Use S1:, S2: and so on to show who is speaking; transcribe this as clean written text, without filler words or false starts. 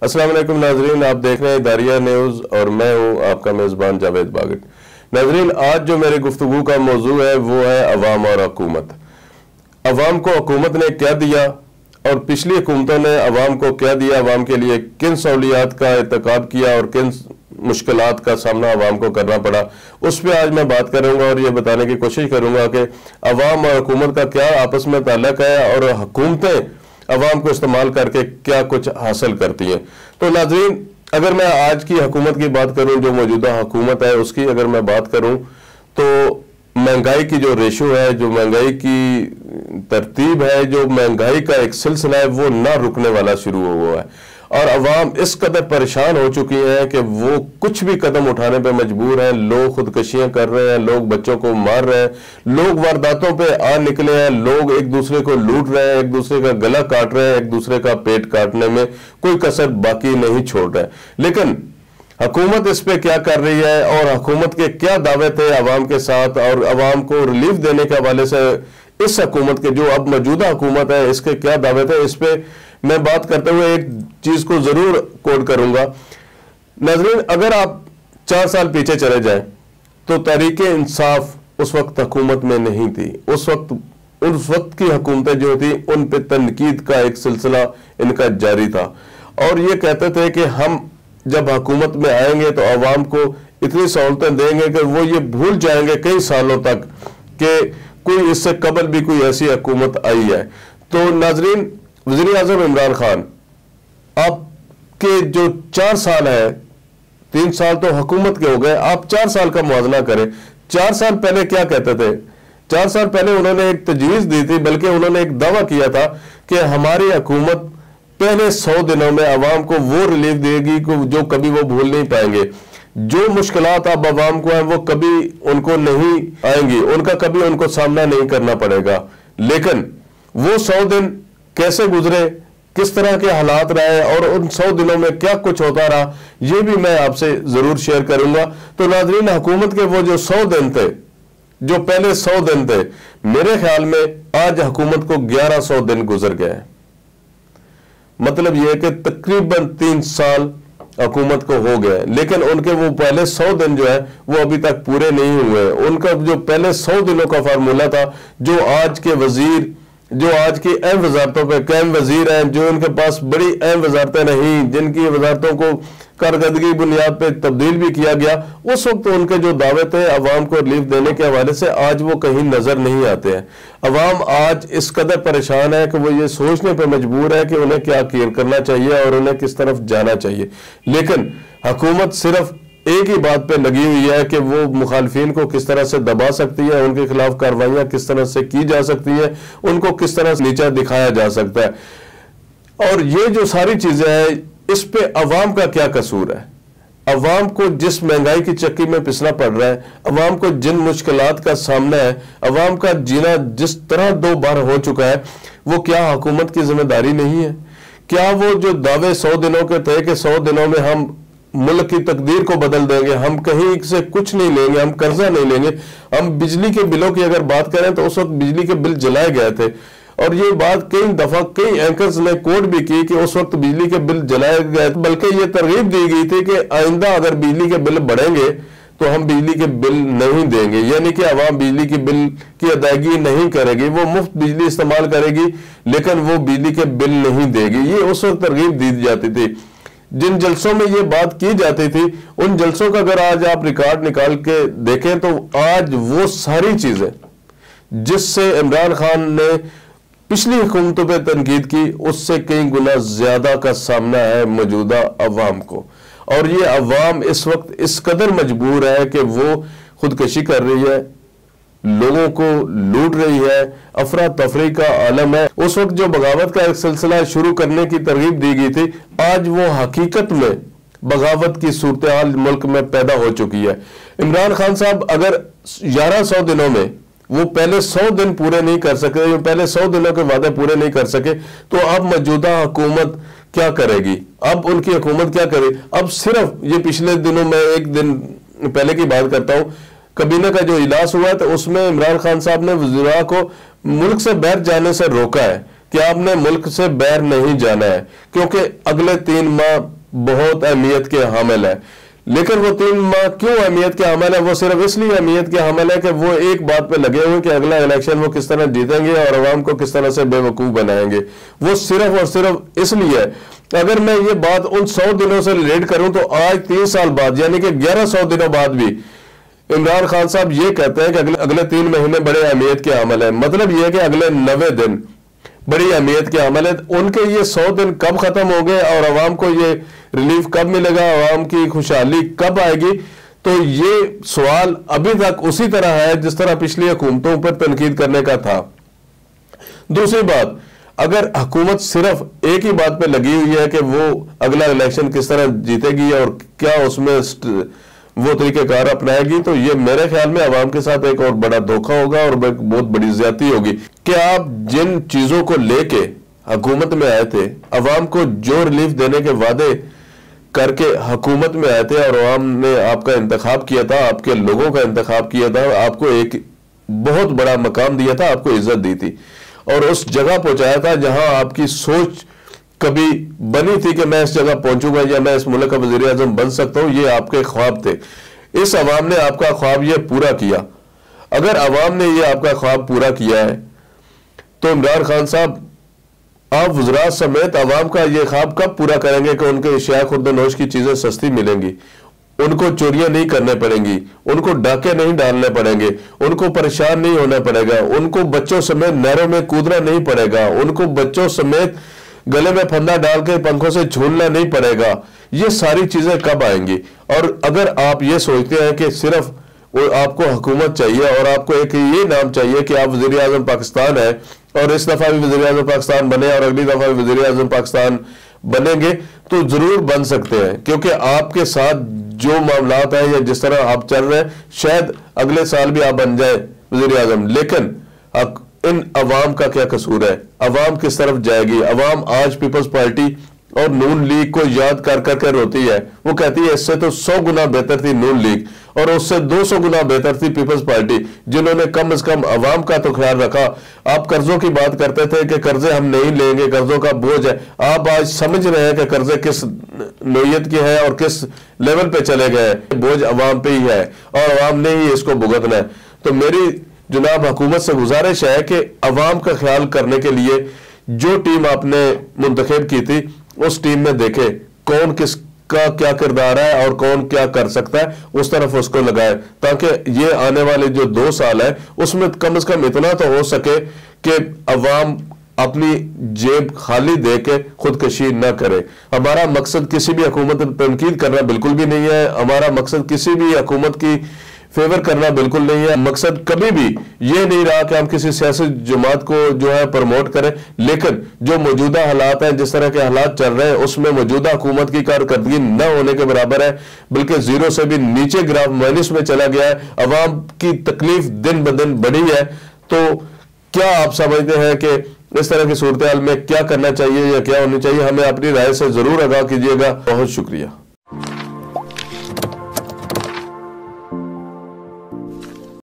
S1: अस्सलाम वालेकुम नाजरीन, आप देख रहे हैं दारिया न्यूज़ और मैं हूं आपका मेज़बान जावेद बागट। नाजरीन, आज जो मेरी गुफ्तगू का मौजू है वो है अवाम और हुकूमत। अवाम को हुकूमत ने क्या दिया और पिछली हुकूमतों ने अवाम को क्या दिया, अवाम के लिए किन सहूलियात का इत्तेकाब किया और किन मुश्किलात का सामना अवाम को करना पड़ा, उस पर आज मैं बात करूंगा और ये बताने की कोशिश करूंगा कि अवाम और हुकूमत का क्या आपस में ताल्लुक है और हुकूमतें अवाम को इस्तेमाल करके क्या कुछ हासिल करती हैं। तो नाज़रीन, अगर मैं आज की हुकूमत की बात करूं, जो मौजूदा हुकूमत है उसकी अगर मैं बात करूं, तो महंगाई की जो रेशो है, जो महंगाई की तरतीब है, जो महंगाई का एक सिलसिला है, वो ना रुकने वाला शुरू हुआ है और अवाम इस कदर परेशान हो चुकी है कि वो कुछ भी कदम उठाने पे मजबूर हैं। लोग खुदकशियां कर रहे हैं, लोग बच्चों को मार रहे हैं, लोग वारदातों पे आ निकले हैं, लोग एक दूसरे को लूट रहे हैं, एक दूसरे का गला काट रहे हैं, एक दूसरे का पेट काटने में कोई कसर बाकी नहीं छोड़ रहे। लेकिन हुकूमत इस पे क्या कर रही है और हुकूमत के क्या दावे थे अवाम के साथ और अवाम को रिलीफ देने के हवाले से इस हुकूमत के, जो अब मौजूदा हुकूमत है, इसके क्या दावे थे, इस पे मैं बात करते हुए एक चीज को जरूर कोट करूंगा। नाज़रीन, अगर आप 4 साल पीछे चले जाएं तो तहरीक इंसाफ उस वक्त हुकूमत में नहीं थी। उस वक्त की हुकूमतें जो थी उन पे तनकीद का एक सिलसिला इनका जारी था और ये कहते थे कि हम जब हुकूमत में आएंगे तो अवाम को इतनी सहूलतें देंगे कि वो ये भूल जाएंगे कई सालों तक कि कोई इससे कबल भी कोई ऐसी हुकूमत आई है। तो नाज़रीन, वज़ीर आज़म इमरान खान, आपके जो 4 साल है, 3 साल तो हुकूमत के हो गए, आप 4 साल का मुआवजा करें। 4 साल पहले क्या कहते थे? 4 साल पहले उन्होंने एक तजवीज़ दी थी, बल्कि उन्होंने एक दावा किया था कि हमारी हुकूमत पहले 100 दिनों में अवाम को वो रिलीफ देगी जो कभी वो भूल नहीं पाएंगे। जो मुश्किलात अब अवाम को है वो कभी उनको नहीं आएंगी, उनका कभी उनको सामना नहीं करना पड़ेगा। लेकिन वो 100 दिन कैसे गुजरे, किस तरह के हालात रहे और उन 100 दिनों में क्या कुछ होता रहा, ये भी मैं आपसे जरूर शेयर करूंगा। तो नाज़रीन, हुकूमत के वो जो 100 दिन थे, जो पहले 100 दिन थे, मेरे ख्याल में आज हुकूमत को 1100 दिन गुजर गए हैं। मतलब यह कि तकरीबन 3 साल हुकूमत को हो गए, लेकिन उनके वो पहले 100 दिन जो है वो अभी तक पूरे नहीं हुए। उनका जो पहले 100 दिनों का फार्मूला था, जो आज के वजीर, जो आज की अहम वजारतों पे कायम वजीर हैं, जो उनके पास बड़ी अहम वजारतें नहीं, जिनकी वजारतों को कारकर्दगी बुनियाद पे तब्दील भी किया गया, उस वक्त उनके जो दावे थे अवाम को रिलीफ देने के हवाले से आज वो कहीं नजर नहीं आते हैं। अवाम आज इस कदर परेशान है कि वो ये सोचने पर मजबूर है कि उन्हें क्या करना चाहिए और उन्हें किस तरफ जाना चाहिए। लेकिन हुकूमत सिर्फ एक ही बात पे लगी हुई है कि वो मुखालफिन को किस तरह से दबा सकती है, उनके खिलाफ कार्रवाइयां किस तरह से की जा सकती है, उनको किस तरह से नीचा दिखाया जा सकता है। और ये जो सारी चीजें हैं, इस पे अवाम का क्या कसूर है? अवाम को जिस महंगाई की चक्की में पिसना पड़ रहा है, अवाम को जिन मुश्किलात का सामना है, अवाम का जीना जिस तरह 2 बार हो चुका है, वो क्या हुकूमत की जिम्मेदारी नहीं है? क्या वो जो दावे 100 दिनों के थे कि 100 दिनों में हम मुल्क की तकदीर को बदल देंगे, हम कहीं से कुछ नहीं लेंगे, हम कर्जा नहीं लेंगे, हम बिजली के बिलों की अगर बात करें तो उस वक्त बिजली के बिल जलाए गए थे और ये बात कई दफा कई एंकर्स ने कोट भी की कि उस वक्त बिजली के बिल जलाए गए, बल्कि ये तरगीब दी गई थी कि आइंदा अगर बिजली के बिल बढ़ेंगे तो हम बिजली के बिल नहीं देंगे, यानी कि अवाम बिजली के बिल की अदायगी नहीं करेगी, वो मुफ्त बिजली इस्तेमाल करेगी लेकिन वो बिजली के बिल नहीं देगी। ये उस वक्त तरगीब दी जाती थी। जिन जलसों में ये बात की जाती थी, उन जलसों का अगर आज आप रिकॉर्ड निकाल के देखें तो आज वो सारी चीजें जिससे इमरान खान ने पिछली हुकूमतों पे तनकीद की, उससे कई गुना ज्यादा का सामना है मौजूदा अवाम को। और ये अवाम इस वक्त इस कदर मजबूर है कि वो खुदकशी कर रही है, लोगों को लूट रही है, अफरा तफरी का आलम है। उस वक्त जो बगावत का एक सिलसिला शुरू करने की तरगीब दी गई थी, आज वो हकीकत में बगावत की सूरत हाल मुल्क में पैदा हो चुकी है। इमरान खान साहब अगर 1100 दिनों में वो पहले 100 दिन पूरे नहीं कर सके, पहले 100 दिनों के वादे पूरे नहीं कर सके, तो अब मौजूदा हुकूमत क्या करेगी? अब उनकी हुकूमत क्या करे? अब सिर्फ ये पिछले दिनों में एक दिन पहले की बात करता हूं, कबीना का जो इजलास हुआ तो उसमें इमरान खान साहब ने वज़ीरा को मुल्क से बाहर जाने से रोका है कि आपने मुल्क से बाहर नहीं जाना है, क्योंकि अगले 3 माह बहुत अहमियत के हामिल है। लेकिन वो 3 माह क्यों अहमियत के हामिल है? वो सिर्फ इसलिए अहमियत के हामिल है कि वो एक बात पे लगे हुए कि अगला इलेक्शन वो किस तरह जीतेंगे और अवाम को किस तरह से बेवकूफ बनाएंगे। वो सिर्फ और सिर्फ इसलिए। अगर मैं ये बात उन 100 दिनों से रिलेट करूं तो आज 3 साल बाद यानी कि 1100 दिनों बाद भी इमरान खान साहब ये कहते हैं कि अगले 3 महीने बड़े अहमियत के अमल है। मतलब ये है कि अगले 90 दिन बड़ी अहमियत के अमल है। उनके ये 100 दिन कब खत्म हो गए और अवाम को ये रिलीफ कब मिलेगा, अवाम की खुशहाली कब आएगी? तो ये सवाल अभी तक उसी तरह है जिस तरह पिछली हुकूमतों पर तनकीद करने का था। दूसरी बात, अगर हुकूमत सिर्फ एक ही बात पे लगी हुई है कि वो अगला इलेक्शन किस तरह जीतेगी और क्या उसमें वो तरीकेकार अपनाएगी, तो ये मेरे ख्याल में अवाम के साथ एक और बड़ा धोखा होगा और बहुत बड़ी ज्यादती होगी कि आप जिन चीजों को लेके हुकूमत में आए थे, अवाम को जो रिलीफ देने के वादे करके हुकूमत में आए थे और अवाम ने आपका इंतखाब किया था, आपके लोगों का इंतखाब किया था, आपको एक बहुत बड़ा मकाम दिया था, आपको इज्जत दी थी और उस जगह पहुंचाया था जहां आपकी सोच कभी बनी थी कि मैं इस जगह पहुंचूंगा या मैं इस मुल्क का वजीर आजम बन सकता हूं। ये आपके ख्वाब थे। इस अवाम ने आपका ख्वाब ये पूरा किया। अगर अवाम ने ये आपका ख्वाब पूरा किया है तो इमरान खान साहब, आप वज़रात समेत अवाम का ये ख्वाब कब पूरा करेंगे कि उनके अशिया खुर्द-ए-नोश की चीजें सस्ती मिलेंगी, उनको चोरियां नहीं करने पड़ेंगी, उनको डाके नहीं डालने पड़ेंगे, उनको परेशान नहीं होना पड़ेगा, उनको बच्चों समेत नहरों में कूदना नहीं पड़ेगा, उनको बच्चों समेत गले में फंदा डाल के पंखों से झूलना नहीं पड़ेगा। ये सारी चीजें कब आएंगी? और अगर आप ये सोचते हैं कि सिर्फ आपको हुकूमत चाहिए और आपको एक ये नाम चाहिए कि आप वज़ीर आज़म पाकिस्तान है और इस दफा भी वज़ीर आज़म पाकिस्तान बने और अगली दफा भी वज़ीर आज़म पाकिस्तान बनेंगे, तो जरूर बन सकते हैं, क्योंकि आपके साथ जो मामलात है या जिस तरह आप चल रहे हैं, शायद अगले साल भी आप बन जाए वज़ीर आज़म। लेकिन इन अवाम का क्या कसूर है? अवाम किस तरफ जाएगी? अवाम आज पीपल्स पार्टी और नून लीग को याद कर करके रोती है। वो कहती है इससे तो 100 गुना बेहतर थी नून लीग और उससे 200 गुना बेहतर थी पीपल्स पार्टी, जिन्होंने कम से कम अवाम का तो ख्याल रखा। आप कर्जों की बात करते थे कि कर्जे हम नहीं लेंगे, कर्जों का बोझ है। आप आज समझ रहे हैं कि कर्जे किस नोयत के हैं और किस लेवल पे चले गए हैं। बोझ अवाम पे ही है और अवाम ने ही इसको भुगतना है। तो मेरी जनाब हुकूमत से गुजारिश है कि अवाम का ख्याल करने के लिए जो टीम आपने मुंतखब की थी, उस टीम में देखे कौन किसका क्या किरदार है और कौन क्या कर सकता है, उस तरफ उसको लगाए, ताकि ये आने वाले जो 2 साल है उसमें कम से कम इतना तो हो सके कि अवाम अपनी जेब खाली दे के खुदकशी न करे। हमारा मकसद किसी भी हुकूमत पर तनकीद करना बिल्कुल भी नहीं है। हमारा मकसद किसी भी हुकूमत की फेवर करना बिल्कुल नहीं है। मकसद कभी भी ये नहीं रहा कि हम किसी सियासी जमात को जो है प्रमोट करें, लेकिन जो मौजूदा हालात हैं, जिस तरह के हालात चल रहे हैं, उसमें मौजूदा हुकूमत की कारकर्दगी न होने के बराबर है, बल्कि जीरो से भी नीचे ग्राफ माइनस में चला गया है। अवाम की तकलीफ दिन ब दिन बढ़ी है। तो क्या आप समझते हैं कि इस तरह की सूरत हाल में क्या करना चाहिए या क्या होनी चाहिए? हमें अपनी राय से जरूर आगाह कीजिएगा। बहुत शुक्रिया।